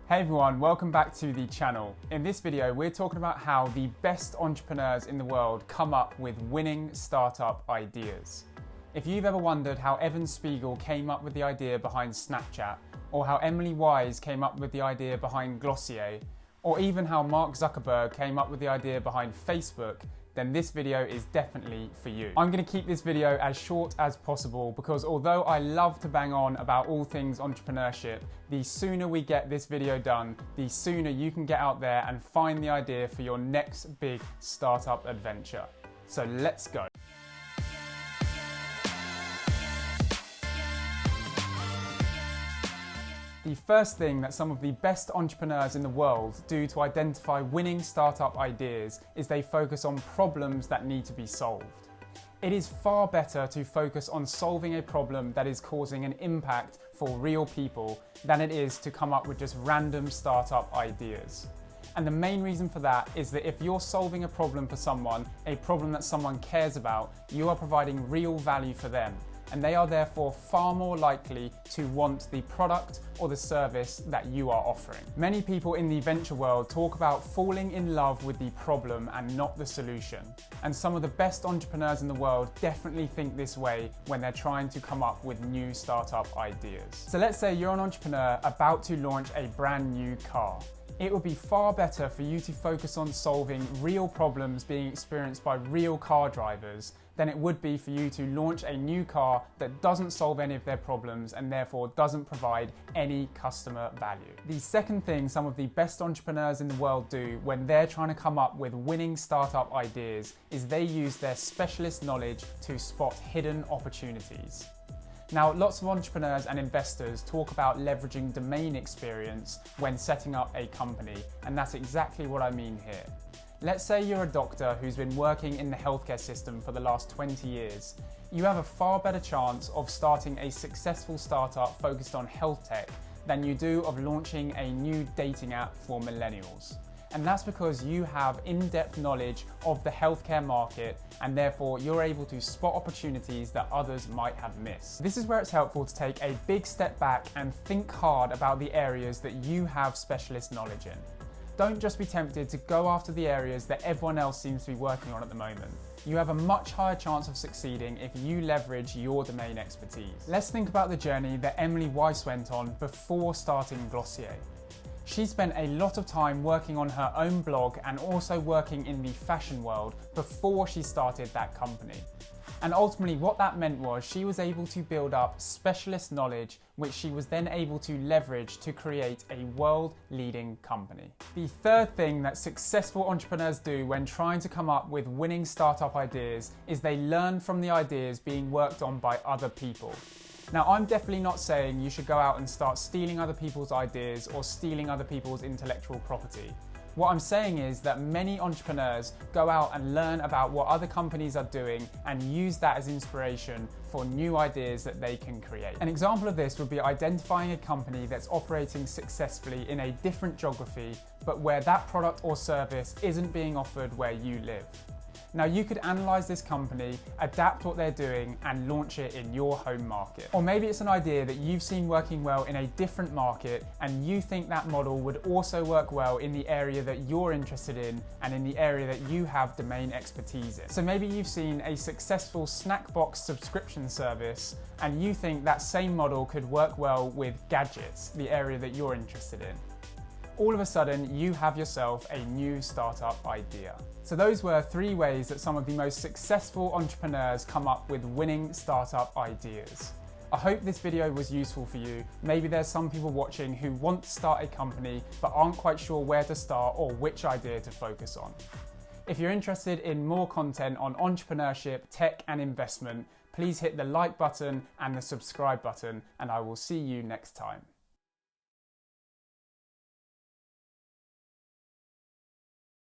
Hey everyone, welcome back to the channel. In this video, we're talking about how the best entrepreneurs in the world come up with winning startup ideas. If you've ever wondered how Evan Spiegel came up with the idea behind Snapchat, or how Emily Wise came up with the idea behind Glossier, or even how Mark Zuckerberg came up with the idea behind Facebook, then this video is definitely for you. I'm gonna keep this video as short as possible because although I love to bang on about all things entrepreneurship, the sooner we get this video done, the sooner you can get out there and find the idea for your next big startup adventure. So let's go. The first thing that some of the best entrepreneurs in the world do to identify winning startup ideas is they focus on problems that need to be solved. It is far better to focus on solving a problem that is causing an impact for real people than it is to come up with just random startup ideas. And the main reason for that is that if you're solving a problem for someone, a problem that someone cares about, you are providing real value for them. And they are therefore far more likely to want the product or the service that you are offering. Many people in the venture world talk about falling in love with the problem and not the solution. And some of the best entrepreneurs in the world definitely think this way when they're trying to come up with new startup ideas. So let's say you're an entrepreneur about to launch a brand new car. It would be far better for you to focus on solving real problems being experienced by real car drivers than it would be for you to launch a new car that doesn't solve any of their problems and therefore doesn't provide any customer value. The second thing some of the best entrepreneurs in the world do when they're trying to come up with winning startup ideas is they use their specialist knowledge to spot hidden opportunities. Now, lots of entrepreneurs and investors talk about leveraging domain experience when setting up a company, and that's exactly what I mean here. Let's say you're a doctor who's been working in the healthcare system for the last 20 years. You have a far better chance of starting a successful startup focused on health tech than you do of launching a new dating app for millennials. And that's because you have in-depth knowledge of the healthcare market and therefore you're able to spot opportunities that others might have missed. This is where it's helpful to take a big step back and think hard about the areas that you have specialist knowledge in. Don't just be tempted to go after the areas that everyone else seems to be working on at the moment. You have a much higher chance of succeeding if you leverage your domain expertise. Let's think about the journey that Emily Wise went on before starting Glossier. She spent a lot of time working on her own blog and also working in the fashion world before she started that company. And ultimately what that meant was she was able to build up specialist knowledge which she was then able to leverage to create a world-leading company. The third thing that successful entrepreneurs do when trying to come up with winning startup ideas is they learn from the ideas being worked on by other people. Now, I'm definitely not saying you should go out and start stealing other people's ideas or stealing other people's intellectual property. What I'm saying is that many entrepreneurs go out and learn about what other companies are doing and use that as inspiration for new ideas that they can create. An example of this would be identifying a company that's operating successfully in a different geography, but where that product or service isn't being offered where you live. Now you could analyze this company, adapt what they're doing and launch it in your home market. Or maybe it's an idea that you've seen working well in a different market and you think that model would also work well in the area that you're interested in and in the area that you have domain expertise in. So maybe you've seen a successful snack box subscription service and you think that same model could work well with gadgets, the area that you're interested in. All of a sudden, you have yourself a new startup idea. So those were 3 ways that some of the most successful entrepreneurs come up with winning startup ideas. I hope this video was useful for you. Maybe there's some people watching who want to start a company but aren't quite sure where to start or which idea to focus on. If you're interested in more content on entrepreneurship, tech and investment, please hit the like button and the subscribe button and I will see you next time.